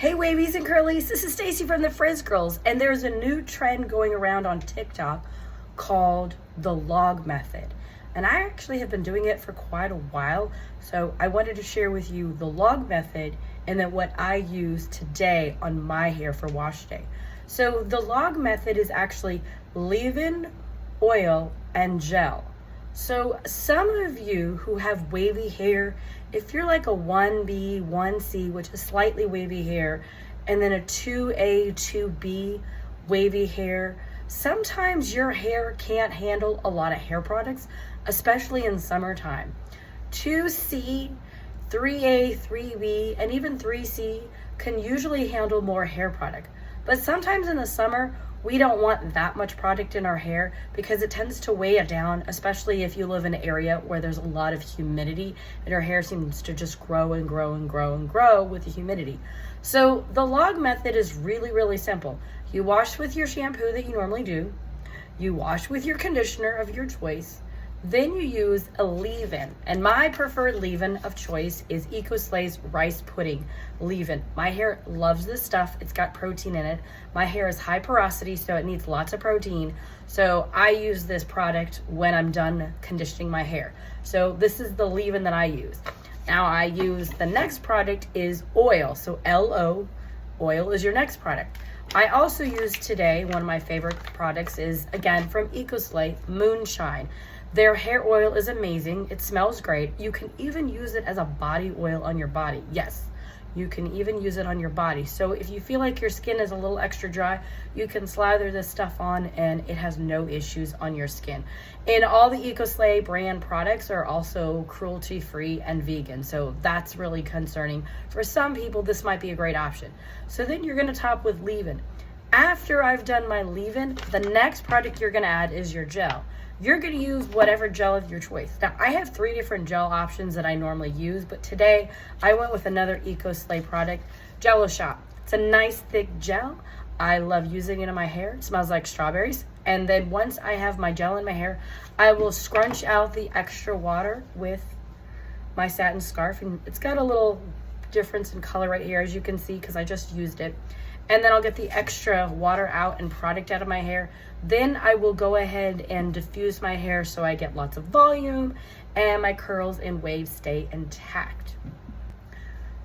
Hey wavies and curlies, this is Stacy from the Frizz Girls, and there's a new trend going around on TikTok called the log method. And I actually have been doing it for quite a while, so I wanted to share with you the log method and then what I use today on my hair for wash day. So the log method is actually leave-in, oil, and gel. So some of you who have wavy hair, if you're like a 1B, 1C, which is slightly wavy hair, and then a 2A, 2B wavy hair, sometimes your hair can't handle a lot of hair products, especially in summertime. 2C, 3A, 3B, and even 3C can usually handle more hair product. But sometimes in the summer, we don't want that much product in our hair because it tends to weigh it down, especially if you live in an area where there's a lot of humidity and your hair seems to just grow and grow and grow and grow with the humidity. So the log method is really, really simple. You wash with your shampoo that you normally do. You wash with your conditioner of your choice. Then you use a leave-in, and my preferred leave-in of choice is EcoSlay's rice pudding leave-in. My hair loves this stuff. It's got protein in it. My hair is high porosity, so it needs lots of protein. So I use this product when I'm done conditioning my hair. So this is the leave-in that I use. Now I use the next product is oil. So LO, oil is your next product. I also use today, one of my favorite products is, again, from EcoSlay, Moonshine. Their hair oil is amazing. It smells great. You can even use it as a body oil on your body. Yes, you can even use it on your body. So if you feel like your skin is a little extra dry, you can slather this stuff on and it has no issues on your skin. And all the EcoSlay brand products are also cruelty-free and vegan. So that's really concerning. For some people, this might be a great option. So then you're gonna top with leave-in. After I've done my leave-in, the next product you're gonna add is your gel. You're going to use whatever gel of your choice. Now, I have 3 different gel options that I normally use, but today I went with another EcoSlay product, Jello Shop. It's a nice thick gel. I love using it in my hair. It smells like strawberries. And then once I have my gel in my hair, I will scrunch out the extra water with my satin scarf. And it's got a little difference in color right here, as you can see, because I just used it. And then I'll get the extra water out and product out of my hair. Then I will go ahead and diffuse my hair so I get lots of volume and my curls and waves stay intact.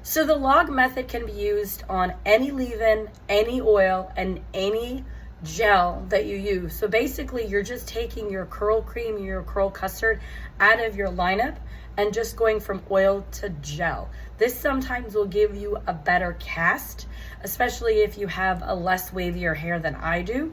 So the log method can be used on any leave-in, any oil, and any gel that you use. So basically you're just taking your curl cream, your curl custard out of your lineup and just going from oil to gel. This sometimes will give you a better cast, especially if you have a less wavier hair than I do.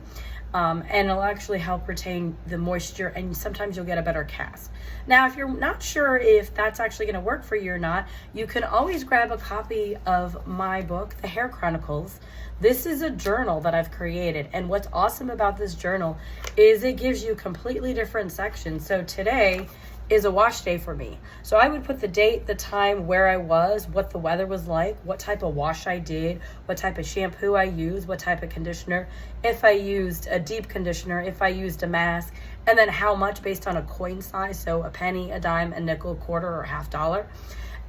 And it'll actually help retain the moisture, and sometimes you'll get a better cast. Now, if you're not sure if that's actually gonna work for you or not, you can always grab a copy of my book, The Hair Chronicles. This is a journal that I've created, and what's awesome about this journal is it gives you completely different sections. So today is a wash day for me. So I would put the date, the time, where I was, what the weather was like, what type of wash I did, what type of shampoo I used, what type of conditioner, if I used a deep conditioner, if I used a mask, and then how much based on a coin size, so a penny, a dime, a nickel, quarter, or $half.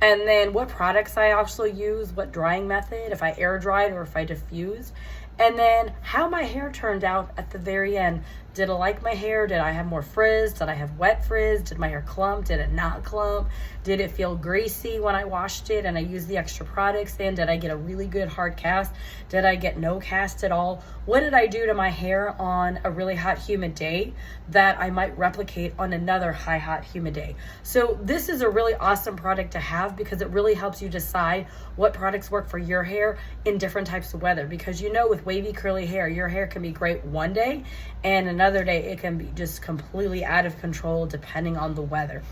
And then what products I also use, what drying method, if I air dried or if I diffused, and then how my hair turned out at the very end. Did I like my hair? Did I have more frizz? Did I have wet frizz? Did my hair clump? Did it not clump? Did it feel greasy when I washed it and I used the extra products in? Did I get a really good hard cast? Did I get no cast at all? What did I do to my hair on a really hot, humid day that I might replicate on another high, hot, humid day? So this is a really awesome product to have because it really helps you decide what products work for your hair in different types of weather. Because you know, with wavy, curly hair, your hair can be great one day and another day it can be just completely out of control depending on the weather.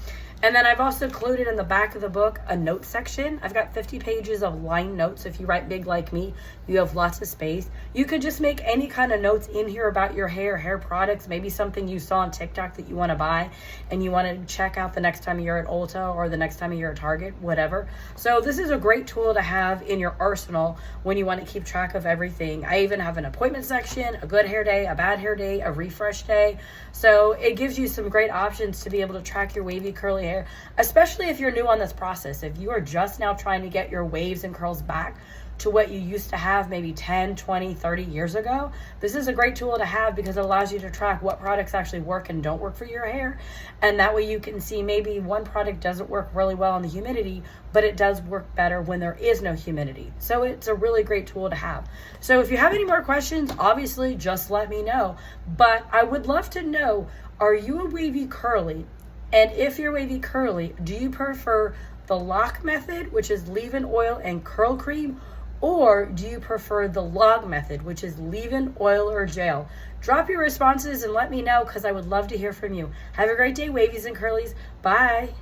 And then I've also included in the back of the book a note section. I've got 50 pages of line notes. If you write big like me, you have lots of space. You could just make any kind of notes in here about your hair products, maybe something you saw on TikTok that you want to buy and you want to check out the next time you're at Ulta or the next time you're at Target, whatever. So this is a great tool to have in your arsenal when you want to keep track of everything. I even have an appointment section, a good hair day, a bad hair day, a refresh day. So it gives you some great options to be able to track your wavy, curly hair, especially if you're new on this process. If you are just now trying to get your waves and curls back, to what you used to have maybe 10, 20, 30 years ago, this is a great tool to have because it allows you to track what products actually work and don't work for your hair. And that way you can see maybe one product doesn't work really well on the humidity, but it does work better when there is no humidity. So it's a really great tool to have. So if you have any more questions, obviously just let me know. But I would love to know, are you a wavy curly? And if you're wavy curly, do you prefer the lock method, which is leave-in oil and curl cream, or do you prefer the log method, which is leave-in oil or gel? Drop your responses and let me know because I would love to hear from you. Have a great day, wavies and curlies. Bye.